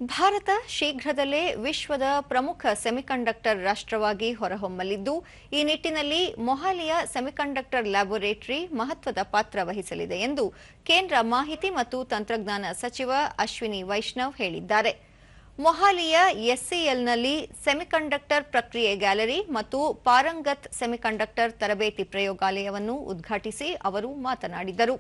ಭಾರತ ಶೀಘ್ರದಲ್ಲೇ ವಿಶ್ವದ ಪ್ರಮುಖ ಸೆಮಿಕಂಡಕ್ಟರ್ ರಾಷ್ಟ್ರವಾಗಿ ಹೊರಹೊಮ್ಮಲಿದ್ದು, ಈ ನಿಟ್ಟಿನಲ್ಲಿ ಮೊಹಾಲಿಯ ಸೆಮಿಕಂಡಕ್ಟರ್ ಲ್ಯಾಬೋರೇಟರಿ ಮಹತ್ವದ ಪಾತ್ರ ವಹಿಸಲಿದೆ ಎಂದು ಕೇಂದ್ರ ಮಾಹಿತಿ ಮತ್ತು ತಂತ್ರಜ್ಞಾನ ಸಚಿವ ಅಶ್ವಿನಿ ವೈಷ್ಣವ್ ಹೇಳಿದ್ದಾರೆ. ಮೊಹಾಲಿಯ ಎಸ್ಸಿಎಲ್ನಲ್ಲಿ ಸೆಮಿಕಂಡಕ್ಟರ್ ಪ್ರಕ್ರಿಯೆ ಗ್ಯಾಲರಿ ಮತ್ತು ಪಾರಂಗತ್ ಸೆಮಿಕಂಡಕ್ಟರ್ ತರಬೇತಿ ಪ್ರಯೋಗಾಲಯವನ್ನು ಉದ್ಘಾಟಿಸಿ ಅವರು ಮಾತನಾಡಿದರು.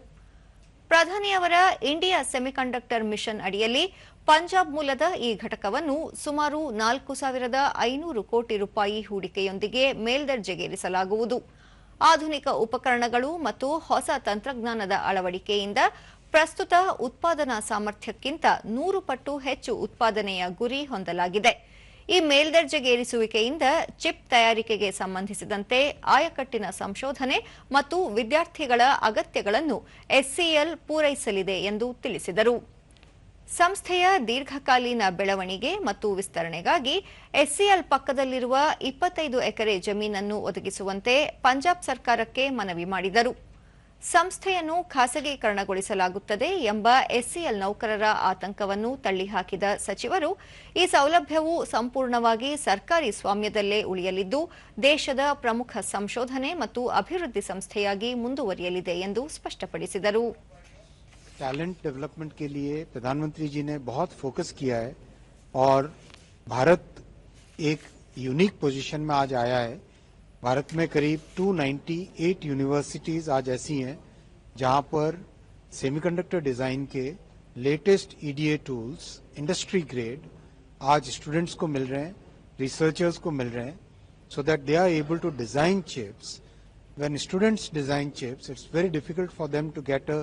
ಪ್ರಧಾನಿಯವರ ಇಂಡಿಯಾ ಸೆಮಿಕಂಡಕ್ಟರ್ ಮಿಷನ್ ಅಡಿಯಲ್ಲಿ ಪಂಜಾಬ್ ಮೂಲದ ಈ ಘಟಕವನ್ನು ಸುಮಾರು 4,500 ಕೋಟಿ ರೂಪಾಯಿ ಹೂಡಿಕೆಯೊಂದಿಗೆ ಮೇಲ್ದರ್ಜೆಗೇರಿಸಲಾಗುವುದು. ಆಧುನಿಕ ಉಪಕರಣಗಳು ಮತ್ತು ಹೊಸ ತಂತ್ರಜ್ಞಾನದ ಅಳವಡಿಕೆಯಿಂದ ಪ್ರಸ್ತುತ ಉತ್ಪಾದನಾ ಸಾಮರ್ಥ್ಯಕ್ಕಿಂತ 100 ಪಟ್ಟು ಹೆಚ್ಚು ಉತ್ಪಾದನೆಯ ಗುರಿ ಹೊಂದಲಾಗಿದೆ. ಈ ಮೇಲ್ದರ್ಜೆಗೇರಿಸುವಿಕೆಯಿಂದ ಚಿಪ್ ತಯಾರಿಕೆಗೆ ಸಂಬಂಧಿಸಿದಂತೆ ಆಯಕಟ್ಟಿನ ಸಂಶೋಧನೆ ಮತ್ತು ವಿದ್ಯಾರ್ಥಿಗಳ ಅಗತ್ಯಗಳನ್ನು ಎಸ್ಸಿಎಲ್ ಪೂರೈಸಲಿದೆ ಎಂದು ತಿಳಿಸಿದರು. ಸಂಸ್ಥೆಯ ದೀರ್ಘಕಾಲೀನ ಬೆಳವಣಿಗೆ ಮತ್ತು ವಿಸ್ತರಣೆಗಾಗಿ ಎಸ್ಸಿಎಲ್ ಪಕ್ಕದಲ್ಲಿರುವ 25 ಎಕರೆ ಜಮೀನನ್ನು ಒದಗಿಸುವಂತೆ ಪಂಜಾಬ್ ಸರ್ಕಾರಕ್ಕೆ ಮನವಿ ಮಾಡಿದರು. ಸಂಸ್ಥೆಯನ್ನು ಖಾಸಗೀಕರಣಗೊಳಿಸಲಾಗುತ್ತದೆ ಎಂಬ ಎಸ್ಸಿಎಲ್ ನೌಕರರ ಆತಂಕವನ್ನು ತಳ್ಳಿಹಾಕಿದ ಸಚಿವರು, ಈ ಸೌಲಭ್ಯವು ಸಂಪೂರ್ಣವಾಗಿ ಸರ್ಕಾರಿ ಸ್ವಾಮ್ಯದಲ್ಲೇ ಉಳಿಯಲಿದ್ದು, ದೇಶದ ಪ್ರಮುಖ ಸಂಶೋಧನೆ ಮತ್ತು ಅಭಿವೃದ್ಧಿ ಸಂಸ್ಥೆಯಾಗಿ ಮುಂದುವರಿಯಲಿದೆ ಎಂದು ಸ್ಪಷ್ಟಪಡಿಸಿದರು. टैलेंट डेवलपमेंट के लिए प्रधानमंत्री जी ने बहुत फोकस किया है और भारत एक यूनिक पोजीशन में आज आया है. भारत में करीब 298 यूनिवर्सिटीज आज ऐसी हैं जहां पर सेमीकंडक्टर डिजाइन के latest EDA tools industry grade आज स्टूडेंट्स को मिल रहे हैं, रिसर्चर्स को मिल रहे हैं, so that they are able to design chips. When students design chips, it's very difficult for them to get a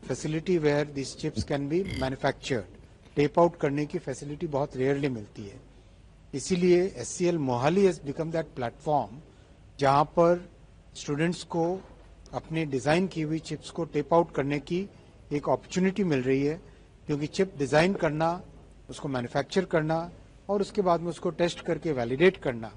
facility where these chips can be manufactured. Tape out करने की facility बहुत rarely मिलती है. इसीलिए SCL Mohali has become that platform जहां पर students को अपने डिजाइन की हुई चिप्स को टेप आउट करने की एक अपॉर्चुनिटी मिल रही है, क्योंकि चिप डिजाइन करना, उसको मैन्युफैक्चर करना और उसके बाद में उसको टेस्ट करके वैलिडेट करना